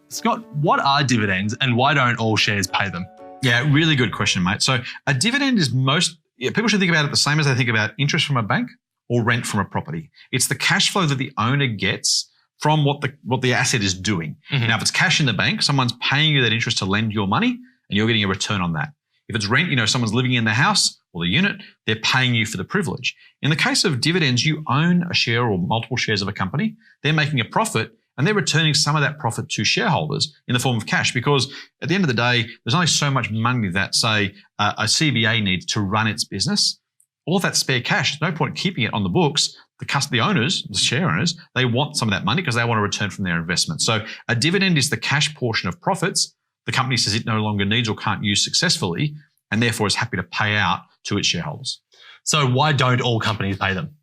Scott, what are dividends and why don't all shares pay them? Yeah, really good question, mate. So a dividend is people should think about it the same as they think about interest from a bank or rent from a property. It's the cash flow that the owner gets from what the asset is doing. Mm-hmm. Now, if it's cash in the bank, someone's paying you that interest to lend your money and you're getting a return on that. If it's rent, someone's living in the house or the unit, they're paying you for the privilege. In the case of dividends, you own a share or multiple shares of a company. They're making a profit and they're returning some of that profit to shareholders in the form of cash, because at the end of the day, there's only so much money that, say, a CBA needs to run its business. All of that spare cash, there's no point keeping it on the books. The owners, the share owners, they want some of that money because they want a return from their investment. So a dividend is the cash portion of profits the company says it no longer needs or can't use successfully, and therefore is happy to pay out to its shareholders. So why don't all companies pay them?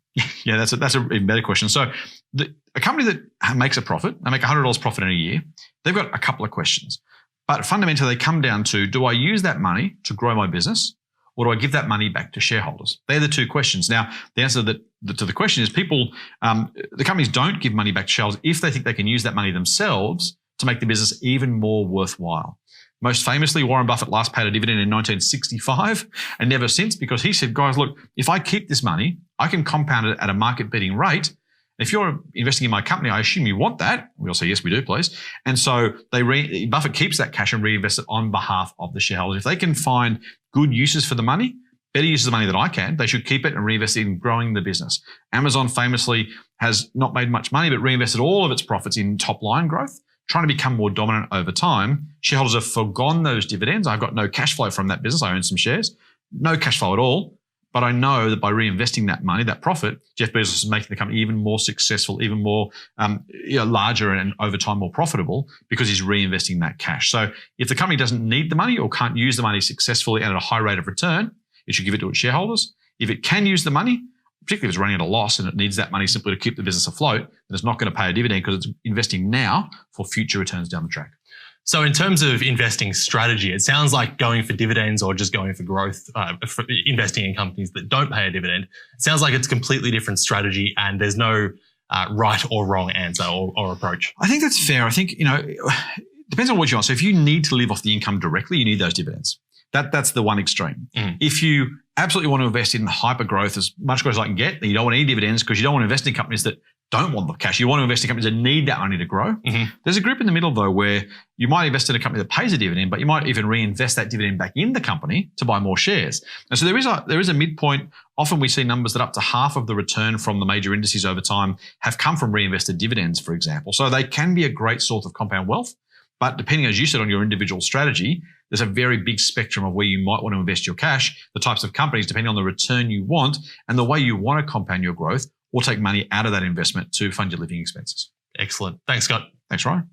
Yeah, that's a even better question. So a company that makes a profit, they make $100 profit in a year, they've got a couple of questions. But fundamentally, they come down to, do I use that money to grow my business, or do I give that money back to shareholders? They're the two questions. Now, the answer to the question is the companies don't give money back to shareholders if they think they can use that money themselves to make the business even more worthwhile. Most famously, Warren Buffett last paid a dividend in 1965 and never since, because he said, guys, look, if I keep this money, I can compound it at a market-beating rate. If you're investing in my company, I assume you want that. We'll say, yes, we do, please. And so Buffett keeps that cash and reinvests it on behalf of the shareholders. If they can find good uses for the money, better uses of the money than I can, they should keep it and reinvest it in growing the business. Amazon famously has not made much money, but reinvested all of its profits in top-line growth, trying to become more dominant over time. Shareholders have forgone those dividends. I've got no cash flow from that business. I own some shares. No cash flow at all. But I know that by reinvesting that money, that profit, Jeff Bezos is making the company even more successful, even more larger and over time more profitable, because he's reinvesting that cash. So if the company doesn't need the money or can't use the money successfully and at a high rate of return, it should give it to its shareholders. If it can use the money, particularly if it's running at a loss and it needs that money simply to keep the business afloat, then it's not going to pay a dividend because it's investing now for future returns down the track. So in terms of investing strategy, it sounds like going for dividends or just going for growth, for investing in companies that don't pay a dividend, it sounds like it's a completely different strategy and there's no right or wrong answer or approach. I think that's fair. I think, it depends on what you want. So if you need to live off the income directly, you need those dividends. That's the one extreme. Mm. If you absolutely want to invest in hyper growth, as much growth as I can get, then you don't want any dividends because you don't want to invest in companies that don't want the cash. You want to invest in companies that need that money to grow. Mm-hmm. There's a group in the middle, though, where you might invest in a company that pays a dividend, but you might even reinvest that dividend back in the company to buy more shares. And so there is a midpoint. Often we see numbers that up to half of the return from the major indices over time have come from reinvested dividends, for example. So they can be a great source of compound wealth. But depending, as you said, on your individual strategy, there's a very big spectrum of where you might want to invest your cash, the types of companies, depending on the return you want and the way you want to compound your growth, or take money out of that investment to fund your living expenses. Excellent. Thanks, Scott. Thanks, Ryan.